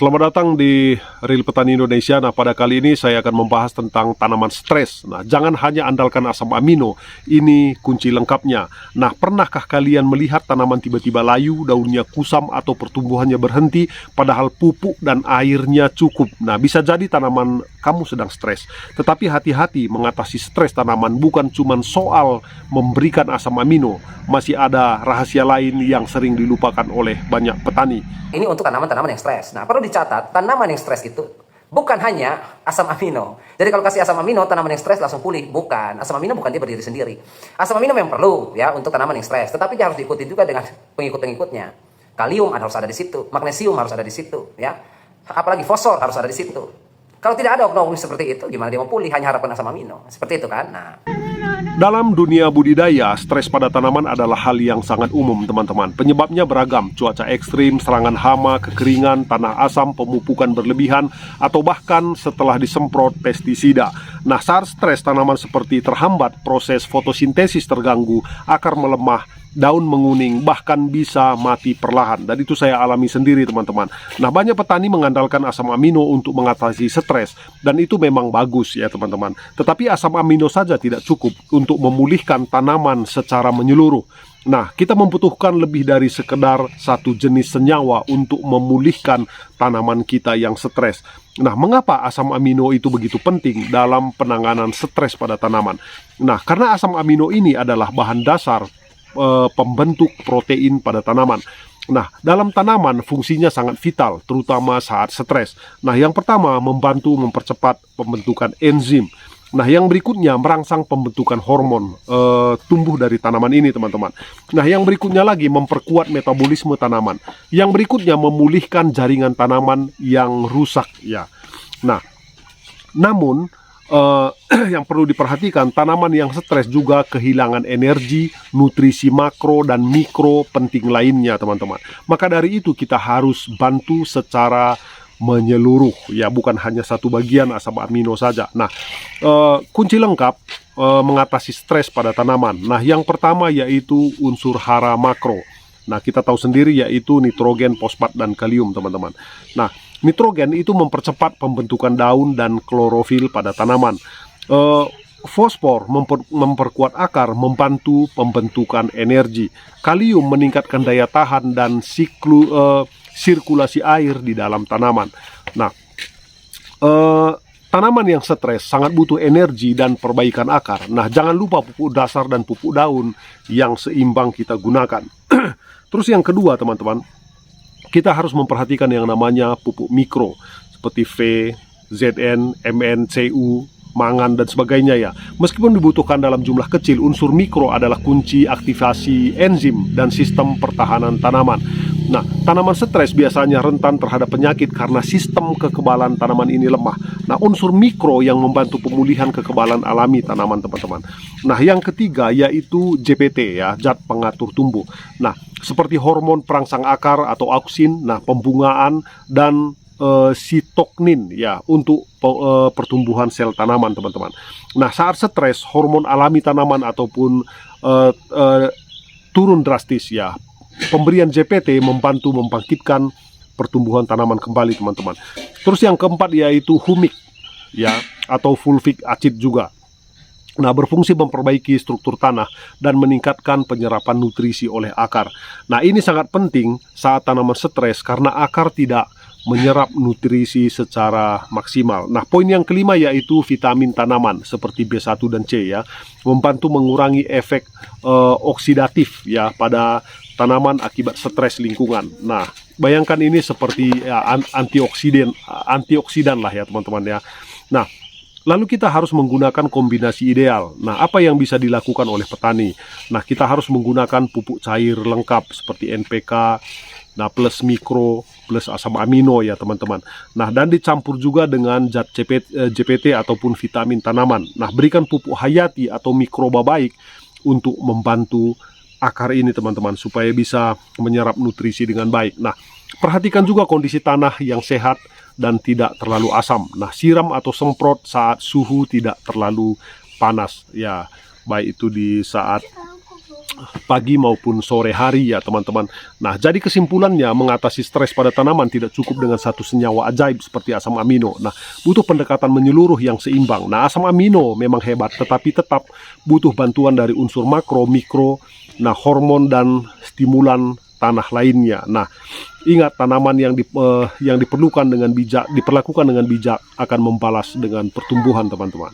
Selamat datang di Real Petani Indonesia. Nah, pada kali ini saya akan membahas tentang tanaman stres. Nah, jangan hanya andalkan asam amino, ini kunci lengkapnya. Nah, pernahkah kalian melihat tanaman tiba-tiba layu, daunnya kusam atau pertumbuhannya berhenti, padahal pupuk dan airnya cukup? Nah, bisa jadi tanaman kamu sedang stres. Tetapi hati-hati, mengatasi stres tanaman bukan cuma soal memberikan asam amino. Masih ada rahasia lain yang sering dilupakan oleh banyak petani. Ini untuk tanaman-tanaman yang stres. Nah, perlu dicatat, tanaman yang stres itu bukan hanya asam amino. Jadi kalau kasih asam amino, tanaman yang stres langsung pulih. Bukan. Asam amino bukan dia berdiri sendiri. Asam amino memang perlu ya untuk tanaman yang stres. Tetapi dia harus diikuti juga dengan pengikut-pengikutnya. Kalium harus ada di situ. Magnesium harus ada di situ. Ya. Apalagi fosfor harus ada di situ. Kalau tidak ada oknum seperti itu, gimana dia mau pulih? Hanya harapkan asam amino. Seperti itu kan? Nah. Dalam dunia budidaya, stres pada tanaman adalah hal yang sangat umum, teman-teman. Penyebabnya beragam, cuaca ekstrim, serangan hama, kekeringan, tanah asam, pemupukan berlebihan, atau bahkan setelah disemprot pestisida. Nah, saat stres tanaman seperti terhambat, proses fotosintesis terganggu, akar melemah, daun menguning, bahkan bisa mati perlahan. Dan itu saya alami sendiri, teman-teman. Nah, banyak petani mengandalkan asam amino untuk mengatasi stres, dan itu memang bagus ya, teman-teman. Tetapi asam amino saja tidak cukup untuk memulihkan tanaman secara menyeluruh. Nah, kita membutuhkan lebih dari sekedar satu jenis senyawa untuk memulihkan tanaman kita yang stres. Nah, mengapa asam amino itu begitu penting dalam penanganan stres pada tanaman? Nah, karena asam amino ini adalah bahan dasar pembentuk protein pada tanaman. Nah, dalam tanaman fungsinya sangat vital, terutama saat stres. Nah, yang pertama membantu mempercepat pembentukan enzim. Nah, yang berikutnya merangsang pembentukan hormon tumbuh dari tanaman ini, teman-teman. Nah, yang berikutnya lagi memperkuat metabolisme tanaman. Yang berikutnya memulihkan jaringan tanaman yang rusak ya. Nah, namun yang perlu diperhatikan, tanaman yang stres juga kehilangan energi, nutrisi makro dan mikro penting lainnya, teman-teman. Maka dari itu kita harus bantu secara menyeluruh ya, bukan hanya satu bagian asam amino saja. Nah, kunci lengkap mengatasi stres pada tanaman. Nah, yang pertama yaitu unsur hara makro. Nah, kita tahu sendiri yaitu nitrogen, fosfat, dan kalium, teman-teman. Nah, nitrogen itu mempercepat pembentukan daun dan klorofil pada tanaman. Fosfor memperkuat akar, membantu pembentukan energi. Kalium meningkatkan daya tahan dan sirkulasi air di dalam tanaman. Nah, tanaman yang stres sangat butuh energi dan perbaikan akar. Nah, jangan lupa pupuk dasar dan pupuk daun yang seimbang kita gunakan. Terus yang kedua, teman-teman, kita harus memperhatikan yang namanya pupuk mikro seperti V, ZN, MN, CU, mangan, dan sebagainya ya. Meskipun dibutuhkan dalam jumlah kecil, unsur mikro adalah kunci aktivasi enzim dan sistem pertahanan tanaman. Nah, tanaman stres biasanya rentan terhadap penyakit karena sistem kekebalan tanaman ini lemah. Nah, unsur mikro yang membantu pemulihan kekebalan alami tanaman, teman-teman. Nah, yang ketiga yaitu JPT ya, zat pengatur tumbuh. Nah, seperti hormon perangsang akar atau auksin, nah pembungaan, dan sitoknin ya untuk pertumbuhan sel tanaman, teman-teman. Nah, saat stres, hormon alami tanaman ataupun turun drastis ya. Pemberian JPT membantu membangkitkan pertumbuhan tanaman kembali, teman-teman. Terus yang keempat yaitu humik ya, atau fulvic acid juga. Nah, berfungsi memperbaiki struktur tanah dan meningkatkan penyerapan nutrisi oleh akar. Nah, ini sangat penting saat tanaman stres karena akar tidak menyerap nutrisi secara maksimal. Nah, poin yang kelima yaitu vitamin tanaman seperti B1 dan C ya, membantu mengurangi efek oksidatif ya pada tanaman akibat stres lingkungan. Nah, bayangkan ini seperti ya, antioksidan lah ya, teman-teman ya. Nah, lalu kita harus menggunakan kombinasi ideal. Nah, apa yang bisa dilakukan oleh petani? Nah, kita harus menggunakan pupuk cair lengkap seperti NPK, nah plus mikro, plus asam amino ya, teman-teman. Nah, dan dicampur juga dengan zat JPT ataupun vitamin tanaman. Nah, berikan pupuk hayati atau mikroba baik untuk membantu akar ini, teman-teman, supaya bisa menyerap nutrisi dengan baik. Nah, perhatikan juga kondisi tanah yang sehat dan tidak terlalu asam. Nah, siram atau semprot saat suhu tidak terlalu panas ya, baik itu di saat pagi maupun sore hari ya teman-teman. Nah, jadi kesimpulannya mengatasi stres pada tanaman tidak cukup dengan satu senyawa ajaib seperti asam amino. Nah, butuh pendekatan menyeluruh yang seimbang. Nah, asam amino memang hebat, tetapi tetap butuh bantuan dari unsur makro, mikro, nah hormon dan stimulan tanah lainnya. Nah, ingat tanaman yang diperlukan dengan bijak, diperlakukan dengan bijak akan membalas dengan pertumbuhan teman-teman.